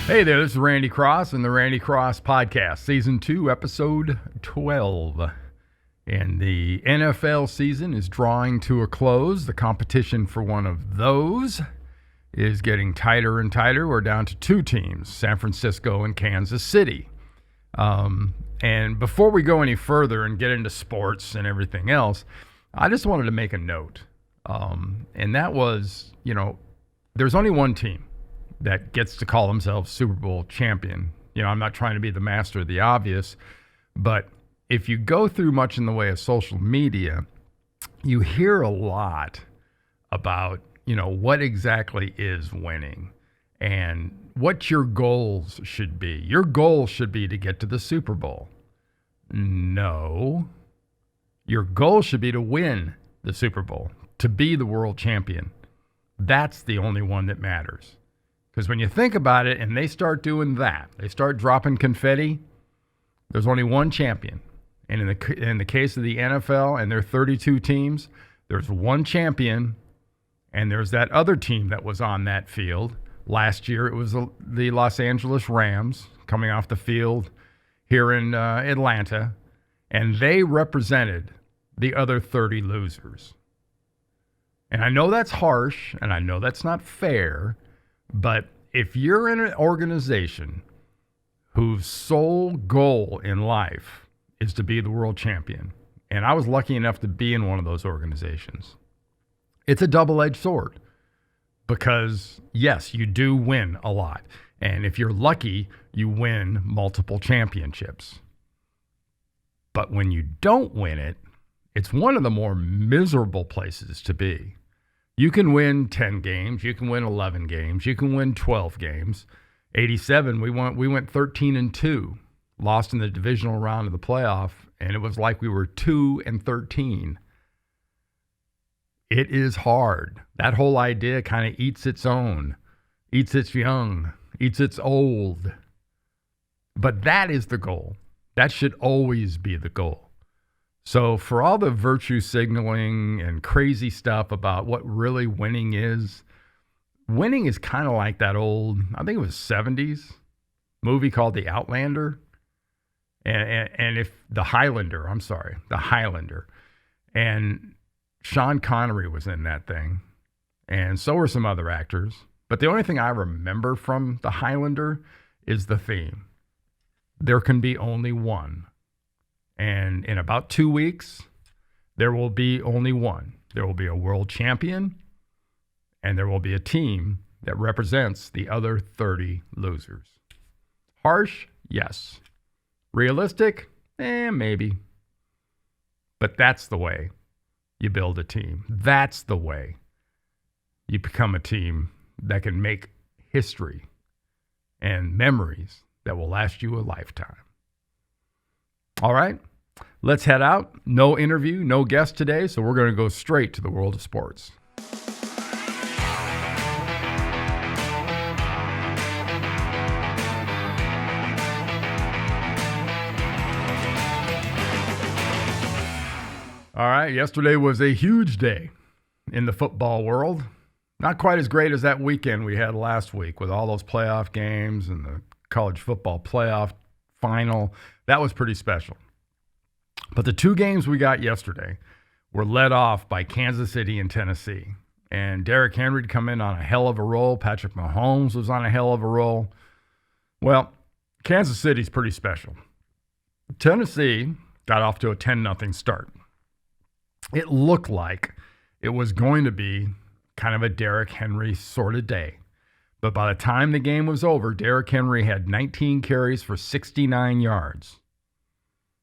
Hey there, this is Randy Cross and the Randy Cross Podcast, Season 2, Episode 12. And the NFL season is drawing to a close. The competition for one of those is getting tighter and tighter. We're down to two teams, San Francisco and Kansas City. And before we go any further and get into sports and everything else, I just wanted to make a note. And that was, there's only one team that gets to call themselves Super Bowl champion. I'm not trying to be the master of the obvious, but if you go through much in the way of social media, you hear a lot about, what exactly is winning and what your goals should be. Your goal should be to get to the Super Bowl. No. Your goal should be to win the Super Bowl, to be the world champion. That's the only one that matters. Because when you think about it and they start doing that, they start dropping confetti, there's only one champion. And in the case of the NFL and their 32 teams, there's one champion, and there's that other team that was on that field. Last year, it was the Los Angeles Rams coming off the field here in Atlanta, and they represented the other 30 losers. And I know that's harsh, and I know that's not fair, but if you're in an organization whose sole goal in life is to be the world champion, and I was lucky enough to be in one of those organizations, it's a double-edged sword because, yes, you do win a lot. And if you're lucky, you win multiple championships. But when you don't win it, it's one of the more miserable places to be. You can win 10 games, you can win 11 games, you can win 12 games. 87, we went 13-2, lost in the divisional round of the playoff, and it was like we were 2-13. It is hard. That whole idea kind of eats its own, eats its young, eats its old. But that is the goal. That should always be the goal. So for all the virtue signaling and crazy stuff about what really winning is kind of like that old, I think it was 70s movie called The Outlander. And if the Highlander. And Sean Connery was in that thing. And so were some other actors. But the only thing I remember from The Highlander is the theme. There can be only one. And in about 2 weeks, there will be only one. There will be a world champion, and there will be a team that represents the other 30 losers. Harsh? Yes. Realistic? Maybe. But that's the way you build a team. That's the way you become a team that can make history and memories that will last you a lifetime. All right, let's head out. No interview, no guest today, so we're going to go straight to the world of sports. All right, yesterday was a huge day in the football world. Not quite as great as that weekend we had last week with all those playoff games and the college football playoff final. That was pretty special. But the two games we got yesterday were led off by Kansas City and Tennessee. And Derrick Henry to come in on a hell of a roll. Patrick Mahomes was on a hell of a roll. Well, Kansas City's pretty special. Tennessee got off to a 10-0 start. It looked like it was going to be kind of a Derrick Henry sort of day. But by the time the game was over, Derrick Henry had 19 carries for 69 yards.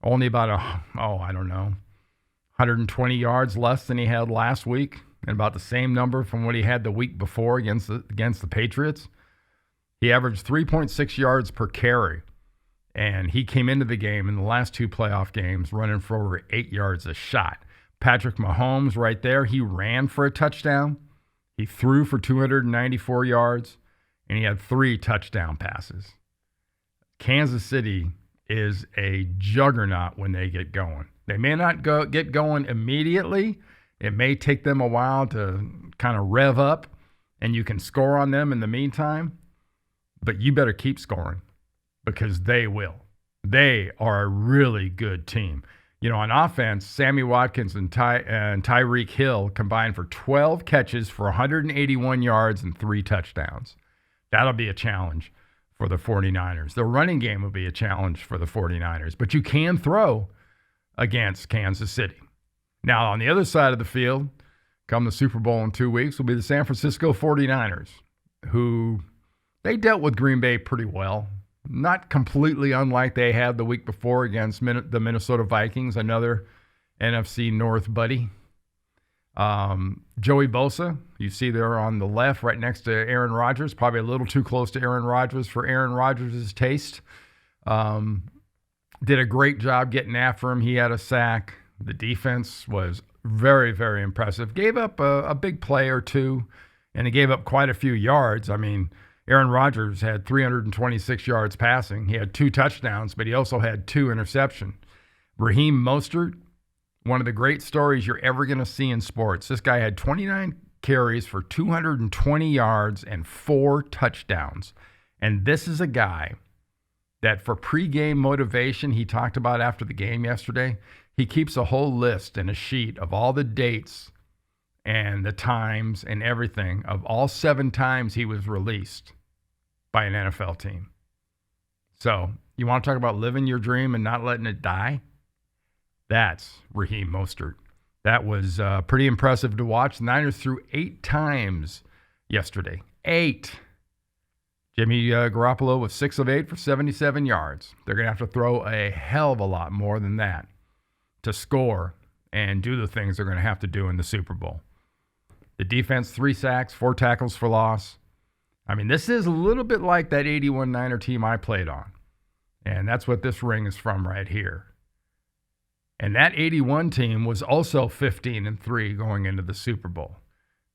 Only about 120 yards less than he had last week, and about the same number from what he had the week before against the Patriots. He averaged 3.6 yards per carry, and he came into the game in the last two playoff games running for over 8 yards a shot. Patrick Mahomes right there, he ran for a touchdown. He threw for 294 yards. And he had 3 touchdown passes. Kansas City is a juggernaut when they get going. They may not get going immediately. It may take them a while to kind of rev up, and you can score on them in the meantime. but you better keep scoring because they will. They are a really good team. You know, on offense, Sammy Watkins and Tyreek Hill combined for 12 catches for 181 yards and 3 touchdowns. That'll be a challenge for the 49ers. The running game will be a challenge for the 49ers, but you can throw against Kansas City. Now, on the other side of the field, come the Super Bowl in 2 weeks, will be the San Francisco 49ers, who they dealt with Green Bay pretty well. Not completely unlike they had the week before against the Minnesota Vikings, another NFC North buddy. Joey Bosa, you see there on the left right next to Aaron Rodgers, probably a little too close to Aaron Rodgers for Aaron Rodgers' taste. Did a great job getting after him. He had a sack. The defense was very, very impressive. Gave up a big play or two, and he gave up quite a few yards. I mean, Aaron Rodgers had 326 yards passing. He had 2 touchdowns, but he also had 2 interceptions. Raheem Mostert, one of the great stories you're ever going to see in sports. This guy had 29 carries for 220 yards and 4 touchdowns. And this is a guy that for pregame motivation, he talked about after the game yesterday, he keeps a whole list and a sheet of all the dates and the times and everything of all 7 times he was released by an NFL team. So you want to talk about living your dream and not letting it die? That's Raheem Mostert. That was pretty impressive to watch. The Niners threw 8 times yesterday. 8. Jimmy Garoppolo was 6 of 8 for 77 yards. They're going to have to throw a hell of a lot more than that to score and do the things they're going to have to do in the Super Bowl. The defense, 3 sacks, 4 tackles for loss. I mean, this is a little bit like that 81 Niner team I played on. And that's what this ring is from right here. And that 81 team was also 15-3 going into the Super Bowl.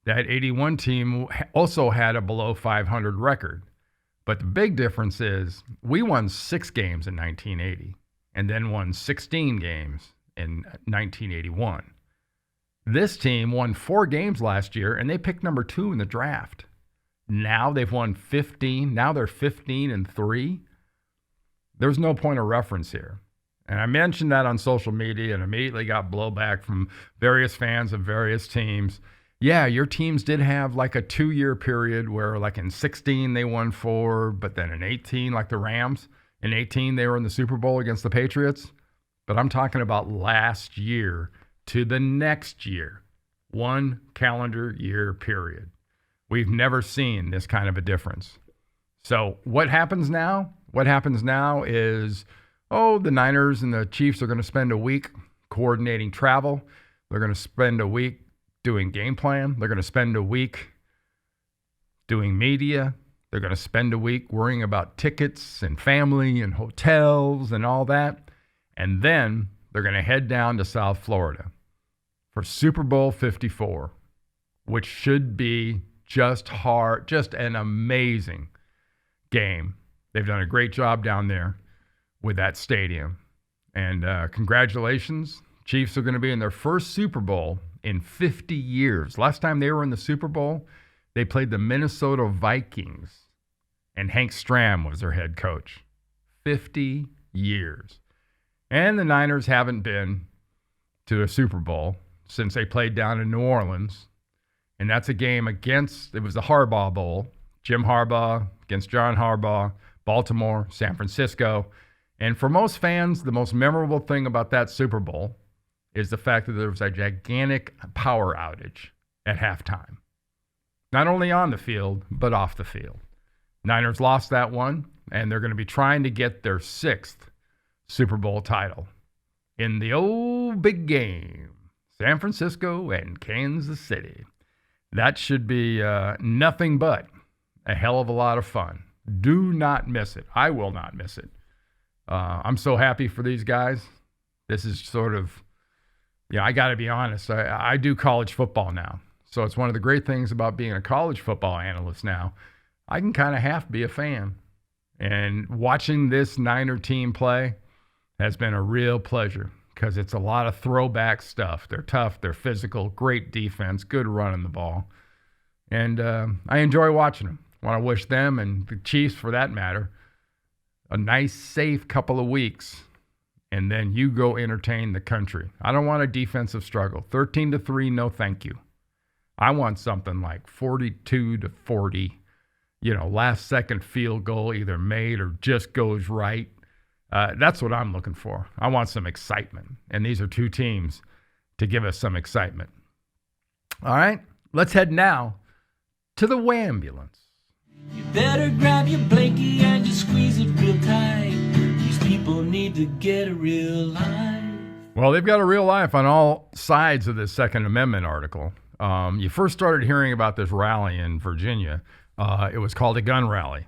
That 81 team also had a below 500 record. But the big difference is we won 6 games in 1980 and then won 16 games in 1981. This team won 4 games last year, and they picked number 2 in the draft. Now they've won 15. Now they're 15-3. There's no point of reference here. And I mentioned that on social media and immediately got blowback from various fans of various teams. Yeah, your teams did have like a 2-year period where like in 16 they won 4, but then in 18, like the Rams, in 18 they were in the Super Bowl against the Patriots. But I'm talking about last year to the next year, 1 calendar year period. We've never seen this kind of a difference. So what happens now? What happens now is, the Niners and the Chiefs are going to spend a week coordinating travel. They're going to spend a week doing game plan. They're going to spend a week doing media. They're going to spend a week worrying about tickets and family and hotels and all that. And then they're going to head down to South Florida for Super Bowl 54, which should be just an amazing game. They've done a great job down there with that stadium. And congratulations. Chiefs are going to be in their first Super Bowl in 50 years. Last time they were in the Super Bowl, they played the Minnesota Vikings, and Hank Stram was their head coach. 50 years. And the Niners haven't been to a Super Bowl since they played down in New Orleans. And that's a game it was the Harbaugh Bowl. Jim Harbaugh against John Harbaugh, Baltimore, San Francisco. And for most fans, the most memorable thing about that Super Bowl is the fact that there was a gigantic power outage at halftime. Not only on the field, but off the field. Niners lost that one, and they're going to be trying to get their 6th Super Bowl title in the old big game, San Francisco and Kansas City. That should be nothing but a hell of a lot of fun. Do not miss it. I will not miss it. I'm so happy for these guys. This is sort of, I got to be honest. I do college football now. So it's one of the great things about being a college football analyst now. I can kind of half be a fan. And watching this Niner team play has been a real pleasure because it's a lot of throwback stuff. They're tough. They're physical. Great defense. Good running the ball. And I enjoy watching them. Want to wish them, and the Chiefs for that matter, a nice, safe couple of weeks, and then you go entertain the country. I don't want a defensive struggle. 13-3, no thank you. I want something like 42-40, last second field goal, either made or just goes right. That's what I'm looking for. I want some excitement, and these are two teams to give us some excitement. All right, let's head now to the Wambulance. You better grab your blankie and just squeeze it real tight. These people need to get a real life. Well, they've got a real life on all sides of this Second Amendment article. You first started hearing about this rally in Virginia. It was called a gun rally.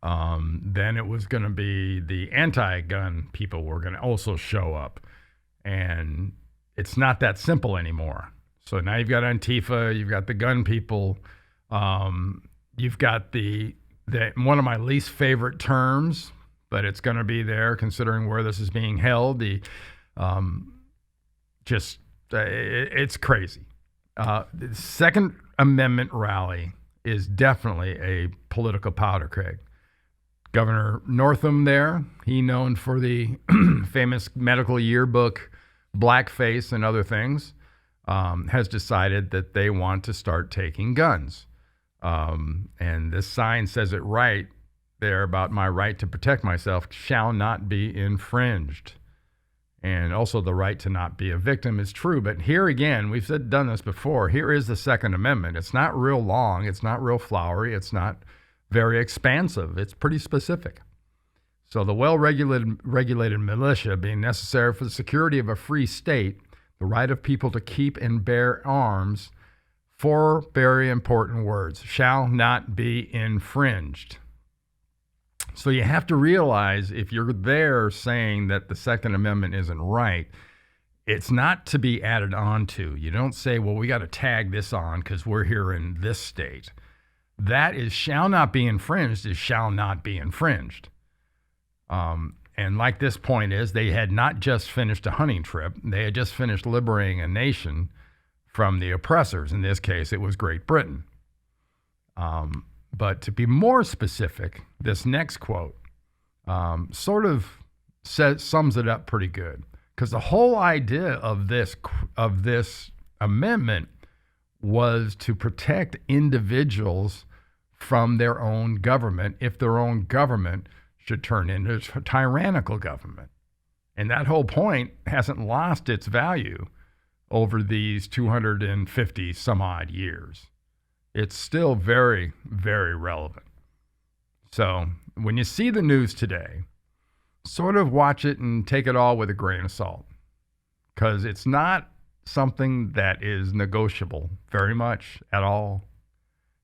Then it was going to be the anti-gun people were going to also show up. And it's not that simple anymore. So now you've got Antifa, you've got the gun people, you've got the one of my least favorite terms, but it's going to be there considering where this is being held. It's crazy. The Second Amendment rally is definitely a political powder keg. Governor Northam there, he known for the famous medical yearbook, blackface and other things, has decided that they want to start taking guns. And this sign says it right there about my right to protect myself shall not be infringed. And also the right to not be a victim is true. But here again, we've done this before. Here is the Second Amendment. It's not real long. It's not real flowery. It's not very expansive. It's pretty specific. So the well-regulated militia being necessary for the security of a free state, the right of people to keep and bear arms, 4 very important words, shall not be infringed. So you have to realize if you're there saying that the Second Amendment isn't right, it's not to be added on to. You don't say, well, we got to tag this on because we're here in this state. That is shall not be infringed is shall not be infringed. And like this point is, they had not just finished a hunting trip. They had just finished liberating a nation from the oppressors. In this case, it was Great Britain. But to be more specific, this next quote sort of sums it up pretty good. Because the whole idea of this amendment was to protect individuals from their own government if their own government should turn into a tyrannical government. And that whole point hasn't lost its value over these 250 some odd years. It's still very, very relevant. So when you see the news today, sort of watch it and take it all with a grain of salt, because it's not something that is negotiable very much at all.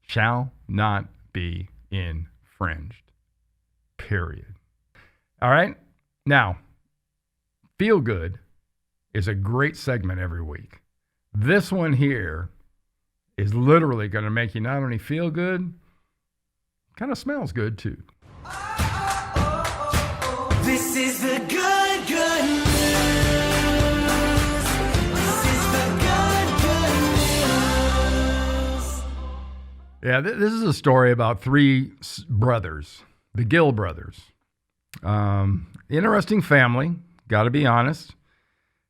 Shall not be infringed. Period. All right. Now, Feel Good is a great segment every week. This one here is literally going to make you not only feel good, kind of smells good too. This is the good news. This is the good news. Yeah, this is a story about 3 brothers, the Gill brothers. Interesting family, got to be honest.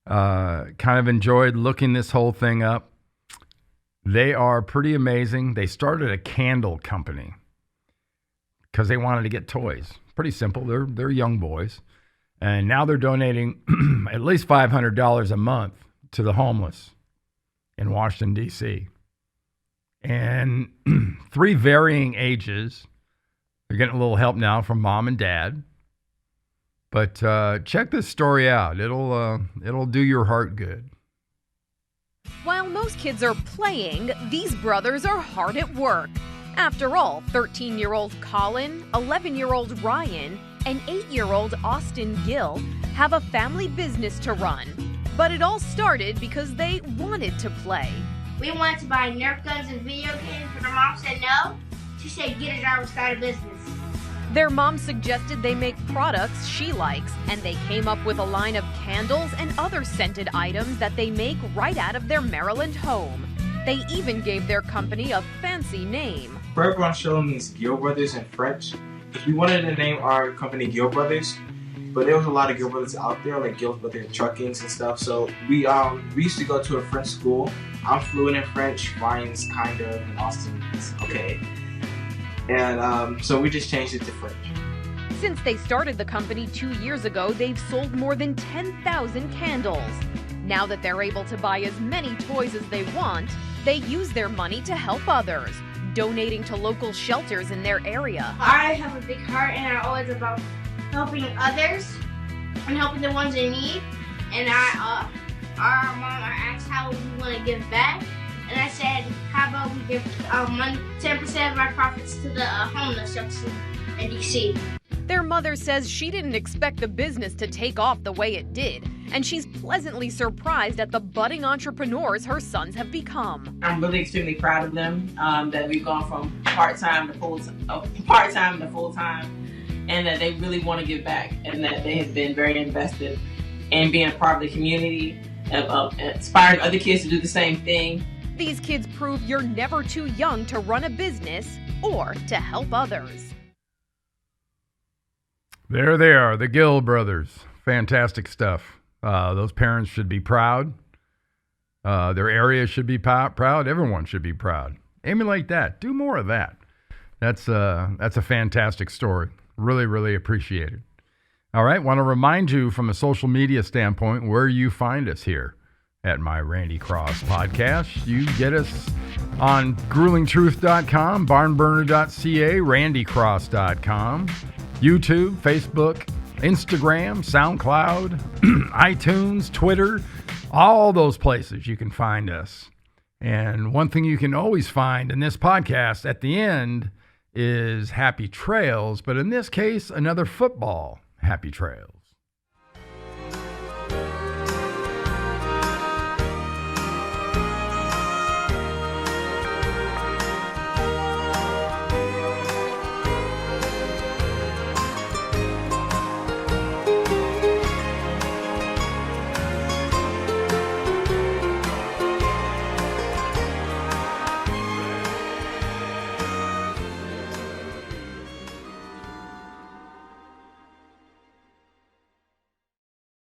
Kind of enjoyed looking this whole thing up. They are pretty amazing. They started a candle company because they wanted to get toys. Pretty simple. They're young boys. And now they're donating at least $500 a month to the homeless in Washington, D.C. And 3 varying ages. They're getting a little help now from mom and dad. But check this story out. It'll do your heart good. While most kids are playing, these brothers are hard at work. After all, 13-year-old Colin, 11-year-old Ryan, and 8-year-old Austin Gill have a family business to run. But it all started because they wanted to play. We wanted to buy Nerf guns and video games, but our mom said no. She said get a job and start a business. Their mom suggested they make products she likes, and they came up with a line of candles and other scented items that they make right out of their Maryland home. They even gave their company a fancy name. Forever on Show means Gill Brothers in French. We wanted to name our company Gill Brothers, but there was a lot of Gill Brothers out there, like Gill Brothers Truckings and stuff. So we used to go to a French school. I'm fluent in French. Ryan's kind of, and Austin's okay. And so we just changed it to French. Since they started the company 2 years ago, they've sold more than 10,000 candles. Now that they're able to buy as many toys as they want, they use their money to help others, donating to local shelters in their area. I have a big heart and I'm always about helping others and helping the ones in need. And our mom asked how we want to give back. And I said, how about we give 10% of our profits to the homeless shelters in D.C. Their mother says she didn't expect the business to take off the way it did, and she's pleasantly surprised at the budding entrepreneurs her sons have become. I'm really extremely proud of them, that we've gone from part-time to full-time, and that they really want to give back, and that they have been very invested in being a part of the community, inspiring other kids to do the same thing. These kids prove you're never too young to run a business or to help others. There they are, the Gill brothers. Fantastic stuff. Those parents should be proud. Their area should be proud. Everyone should be proud. Emulate that. Do more of that. That's a fantastic story. Really, really appreciate it. All right, want to remind you from a social media standpoint where you find us here at My Randy Cross Podcast. You get us on gruelingtruth.com, barnburner.ca, randycross.com. YouTube, Facebook, Instagram, SoundCloud, iTunes, Twitter, all those places you can find us. And one thing you can always find in this podcast at the end is happy trails, but in this case, another football happy trails.